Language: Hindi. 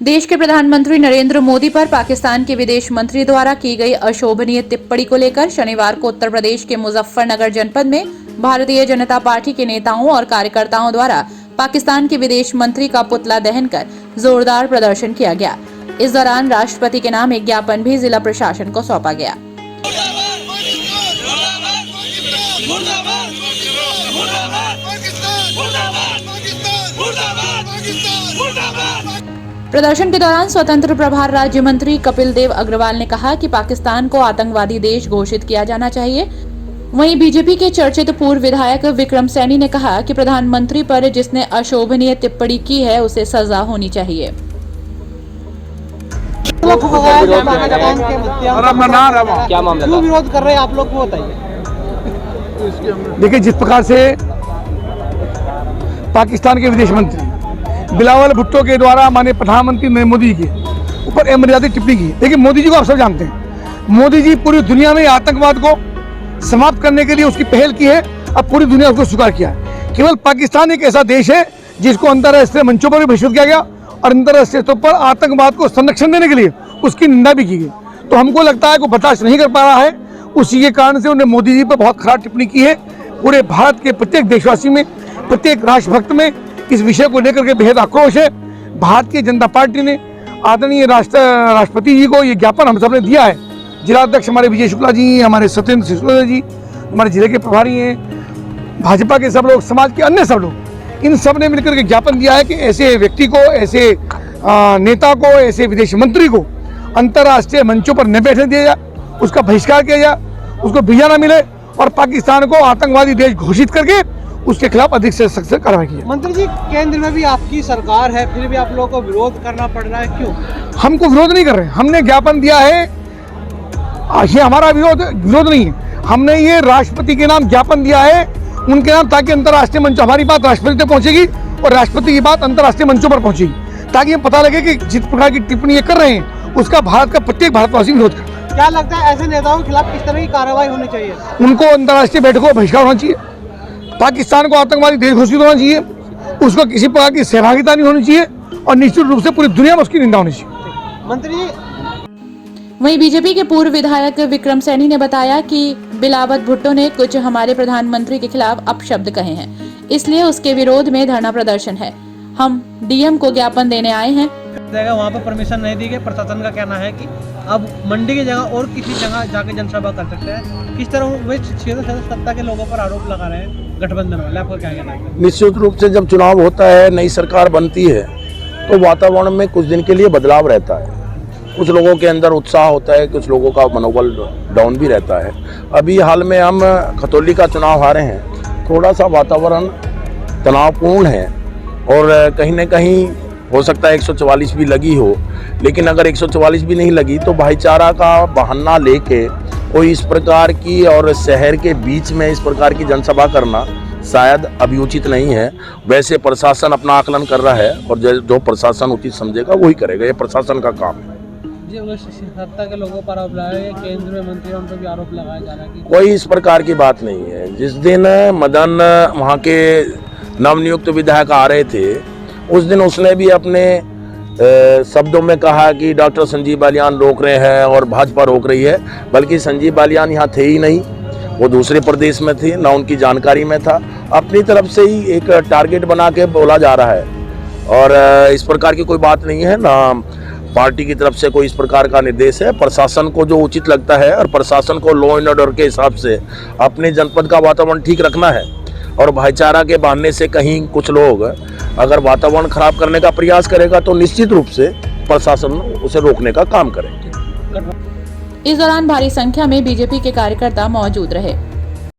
देश के प्रधानमंत्री नरेंद्र मोदी पर पाकिस्तान के विदेश मंत्री द्वारा की गई अशोभनीय टिप्पणी को लेकर शनिवार को उत्तर प्रदेश के मुजफ्फरनगर जनपद में भारतीय जनता पार्टी के नेताओं और कार्यकर्ताओं द्वारा पाकिस्तान के विदेश मंत्री का पुतला दहन कर जोरदार प्रदर्शन किया गया। इस दौरान राष्ट्रपति के नाम एक ज्ञापन भी जिला प्रशासन को सौंपा गया। प्रदर्शन के दौरान स्वतंत्र प्रभार राज्य मंत्री कपिल देव अग्रवाल ने कहा कि पाकिस्तान को आतंकवादी देश घोषित किया जाना चाहिए। वहीं बीजेपी के चर्चित पूर्व विधायक विक्रम सैनी ने कहा कि प्रधानमंत्री पर जिसने अशोभनीय टिप्पणी की है उसे सजा होनी चाहिए। क्या मामला क्यों विरोध कर रहे हैं आप लोग, वो बताइए। देखिए, जिस प्रकार से पाकिस्तान के विदेश मंत्री बिलावल भुट्टो के द्वारा माननीय प्रधानमंत्री नरेंद्र मोदी के ऊपर अमर्यादित टिप्पणी की। देखिए, मोदी जी को आप सब जानते हैं, मोदी जी पूरी दुनिया में आतंकवाद को समाप्त करने के लिए उसकी पहल की है। अब पूरी दुनिया उसको स्वीकार किया है। केवल पाकिस्तान एक ऐसा देश है जिसको अंतर्राष्ट्रीय मंचों पर भी बहिष्कृत किया गया और अंतर्राष्ट्रीय स्तर पर आतंकवाद को संरक्षण देने के लिए उसकी निंदा भी की गई। तो हमको लगता है कि बर्दाश्त नहीं कर पा रहा है, उसी के कारण से उन्होंने मोदी जी पर बहुत खराब टिप्पणी की है। पूरे भारत के प्रत्येक देशवासी में, प्रत्येक राष्ट्रभक्त में इस विषय को लेकर के बेहद आक्रोश है। भारतीय जनता पार्टी ने आदरणीय राष्ट्रपति जी को ये ज्ञापन हम सब ने दिया है। जिलाध्यक्ष हमारे विजय शुक्ला जी, हमारे सत्येंद्र सिसोदिया जी, हमारे जिले के प्रभारी हैं, भाजपा के सब लोग, समाज के अन्य सब लोग, इन सब ने मिलकर के ज्ञापन दिया है कि ऐसे व्यक्ति को, ऐसे नेता को, ऐसे विदेश मंत्री को अंतर्राष्ट्रीय मंचों पर न बैठने दिया जाए, उसका बहिष्कार किया जाए, उसको वीजा न मिले और पाकिस्तान को आतंकवादी देश घोषित करके उसके खिलाफ अधिक से सख्त कार्रवाई की। मंत्री जी, केंद्र में भी आपकी सरकार है, फिर भी आप लोगों को विरोध करना पड़ रहा है, क्यों? हमको विरोध नहीं कर रहे, हमने ज्ञापन दिया है। ये हमारा विरोध नहीं है, हमने ये राष्ट्रपति के नाम ज्ञापन दिया है, उनके नाम, ताकि अंतर्राष्ट्रीय मंच, हमारी बात राष्ट्रपति तक पहुंचेगी और राष्ट्रपति की बात अंतर्राष्ट्रीय मंचों पर पहुंचेगी, ताकि हमें पता लगे कि जिस प्रकार की टिप्पणी ये कर रहे हैं उसका भारत का प्रत्येक भारतवासी विरोध करता है। क्या लगता है ऐसे नेताओं के खिलाफ किस तरह की कार्रवाई होनी चाहिए? उनको अंतर्राष्ट्रीय बैठकों का बहिष्कार होना चाहिए, पाकिस्तान को आतंकवादी देश घोषित होना चाहिए, उसको किसी प्रकार की सहभागिता नहीं होनी चाहिए और निश्चित रूप से पूरी दुनिया में उसकी निंदा होनी चाहिए। मंत्री जी, वहीं बीजेपी के पूर्व विधायक विक्रम सैनी ने बताया कि बिलावल भुट्टो ने कुछ हमारे प्रधानमंत्री के खिलाफ अपशब्द कहे हैं, इसलिए उसके विरोध में धरना प्रदर्शन है। हम डीएम को ज्ञापन देने आए हैं। वहाँ पर परमिशन नहीं दी गई। प्रशासन का कहना है कि अब मंडी की जगह और किसी जगह जाके जनसभा कर सकते हैं। किस तरह वे सत्ता के लोगों पर आरोप लगा रहे हैं गठबंधन वाले, आपको क्या कहना है? निश्चित रूप से जब चुनाव होता है, नई सरकार बनती है, तो वातावरण में कुछ दिन के लिए बदलाव रहता है। कुछ लोगों के अंदर उत्साह होता है, कुछ लोगों का मनोबल डाउन भी रहता है। अभी हाल में हम खतौली का चुनाव हारे हैं, थोड़ा सा वातावरण तनावपूर्ण है और कहीं न कहीं हो सकता है 144 भी लगी हो, लेकिन अगर 144 भी नहीं लगी तो भाईचारा का बहाना लेके कोई इस प्रकार की और शहर के बीच में इस प्रकार की जनसभा करना शायद अभी उचित नहीं है। वैसे प्रशासन अपना आकलन कर रहा है और जो प्रशासन उचित समझेगा वही करेगा, ये प्रशासन का काम है। सत्ता के लोगों पर आरोप लगाए, केंद्र में मंत्री उन पर भी आरोप लगाया जा रहा है। कोई इस प्रकार की बात नहीं है। जिस दिन मदन वहाँ के नवनियुक्त विधायक आ रहे थे, उस दिन उसने भी अपने शब्दों में कहा कि डॉक्टर संजीव बालियान रोक रहे हैं और भाजपा रोक रही है, बल्कि संजीव बालियान यहाँ थे ही नहीं, वो दूसरे प्रदेश में थे, ना उनकी जानकारी में था। अपनी तरफ से ही एक टारगेट बना के बोला जा रहा है और इस प्रकार की कोई बात नहीं है, ना पार्टी की तरफ से कोई इस प्रकार का निर्देश है। प्रशासन को जो उचित लगता है और प्रशासन को लॉ एंड ऑर्डर के हिसाब से अपने जनपद का वातावरण ठीक रखना है और भाईचारा के बहाने से कहीं कुछ लोग अगर वातावरण खराब करने का प्रयास करेगा तो निश्चित रूप से प्रशासन उसे रोकने का काम करेंगे। इस दौरान भारी संख्या में बीजेपी के कार्यकर्ता मौजूद रहे।